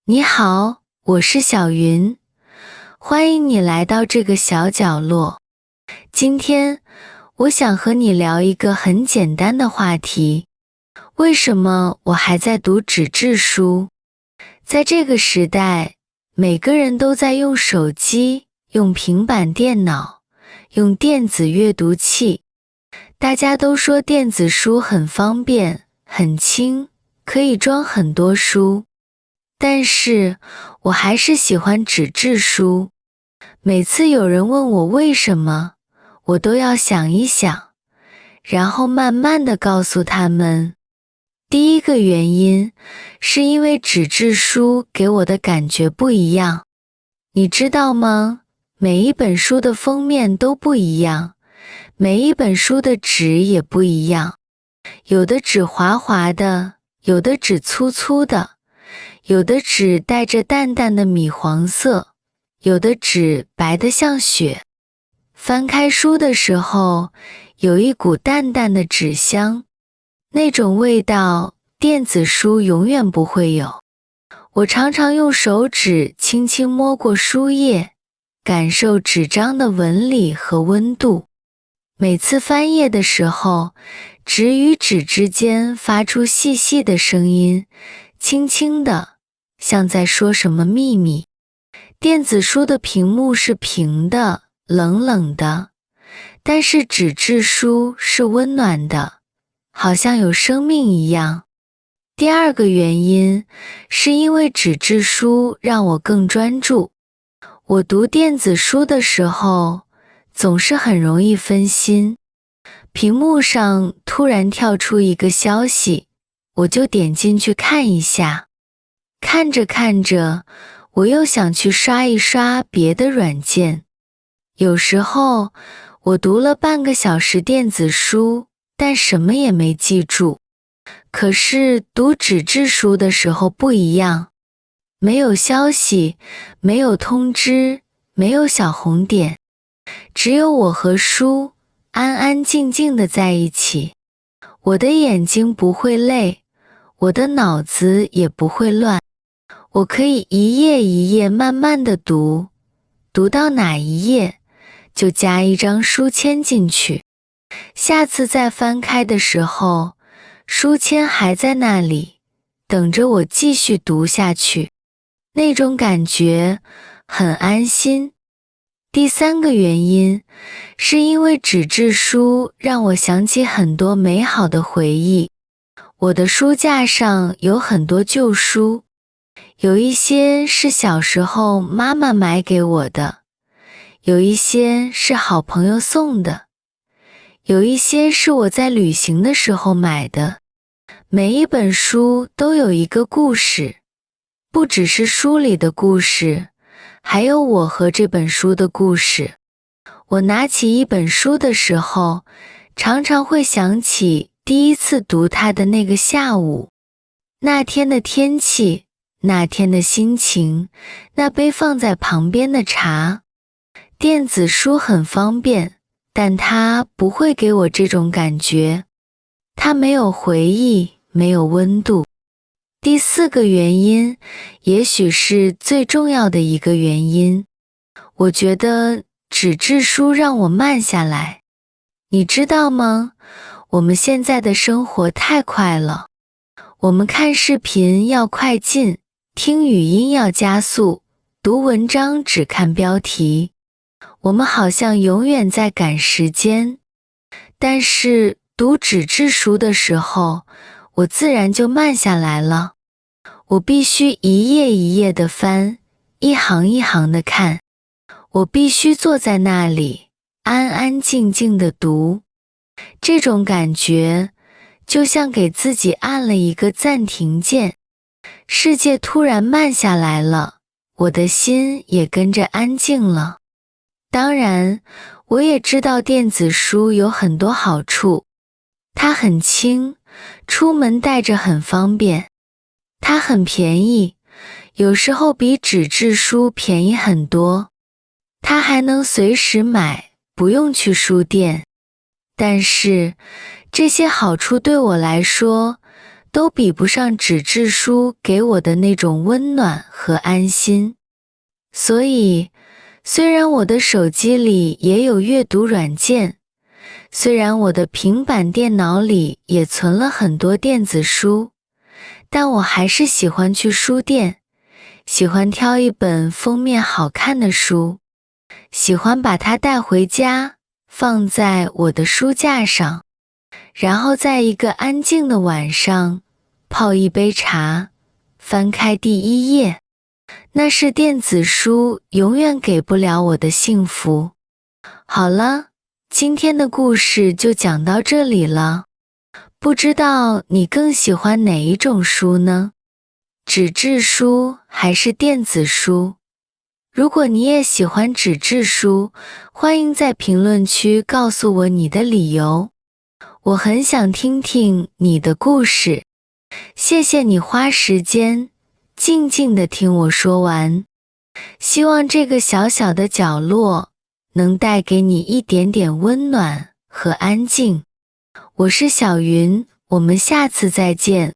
你好，我是小云，欢迎你来到这个小角落。今天我想和你聊一个很简单的话题，为什么我还在读纸质书？在这个时代，每个人都在用手机、用平板电脑、用电子阅读器。大家都说电子书很方便、很轻，可以装很多书。但是我还是喜欢纸质书。每次有人问我为什么，我都要想一想，然后慢慢地告诉他们。第一个原因是因为纸质书给我的感觉不一样。你知道吗？每一本书的封面都不一样，每一本书的纸也不一样。有的纸滑滑的，有的纸粗粗的。有的纸带着淡淡的米黄色，有的纸白得像雪。翻开书的时候，有一股淡淡的纸香，那种味道，电子书永远不会有。我常常用手指轻轻摸过书页，感受纸张的纹理和温度。每次翻页的时候，纸与纸之间发出细细的声音，轻轻的，像在说什么秘密。电子书的屏幕是平的，冷冷的，但是纸质书是温暖的，好像有生命一样。第二个原因是因为纸质书让我更专注。我读电子书的时候，总是很容易分心。屏幕上突然跳出一个消息，我就点进去看一下。看着看着，我又想去刷一刷别的软件。有时候，我读了半个小时电子书，但什么也没记住。可是读纸质书的时候不一样，没有消息，没有通知，没有小红点，只有我和书安安静静地在一起。我的眼睛不会累，我的脑子也不会乱。我可以一页一页慢慢地读，读到哪一页，就加一张书签进去。下次再翻开的时候，书签还在那里，等着我继续读下去。那种感觉很安心。第三个原因是因为纸质书让我想起很多美好的回忆。我的书架上有很多旧书，有一些是小时候妈妈买给我的，有一些是好朋友送的，有一些是我在旅行的时候买的。每一本书都有一个故事，不只是书里的故事，还有我和这本书的故事。我拿起一本书的时候，常常会想起第一次读它的那个下午，那天的天气，那天的心情，那杯放在旁边的茶。电子书很方便，但它不会给我这种感觉。它没有回忆，没有温度。第四个原因，也许是最重要的一个原因，我觉得纸质书让我慢下来。你知道吗？我们现在的生活太快了，我们看视频要快进，听语音要加速，读文章只看标题。我们好像永远在赶时间，但是读纸质书的时候，我自然就慢下来了。我必须一页一页地翻，一行一行地看。我必须坐在那里，安安静静地读。这种感觉，就像给自己按了一个暂停键，世界突然慢下来了，我的心也跟着安静了。当然，我也知道电子书有很多好处。它很轻，出门带着很方便。它很便宜，有时候比纸质书便宜很多。它还能随时买，不用去书店。但是，这些好处对我来说，都比不上纸质书给我的那种温暖和安心。所以，虽然我的手机里也有阅读软件，虽然我的平板电脑里也存了很多电子书，但我还是喜欢去书店，喜欢挑一本封面好看的书，喜欢把它带回家，放在我的书架上，然后在一个安静的晚上，泡一杯茶，翻开第一页。那是电子书永远给不了我的幸福。好了，今天的故事就讲到这里了。不知道你更喜欢哪一种书呢？纸质书还是电子书？如果你也喜欢纸质书，欢迎在评论区告诉我你的理由。我很想听听你的故事。谢谢你花时间静静地听我说完。希望这个小小的角落能带给你一点点温暖和安静。我是小云，我们下次再见。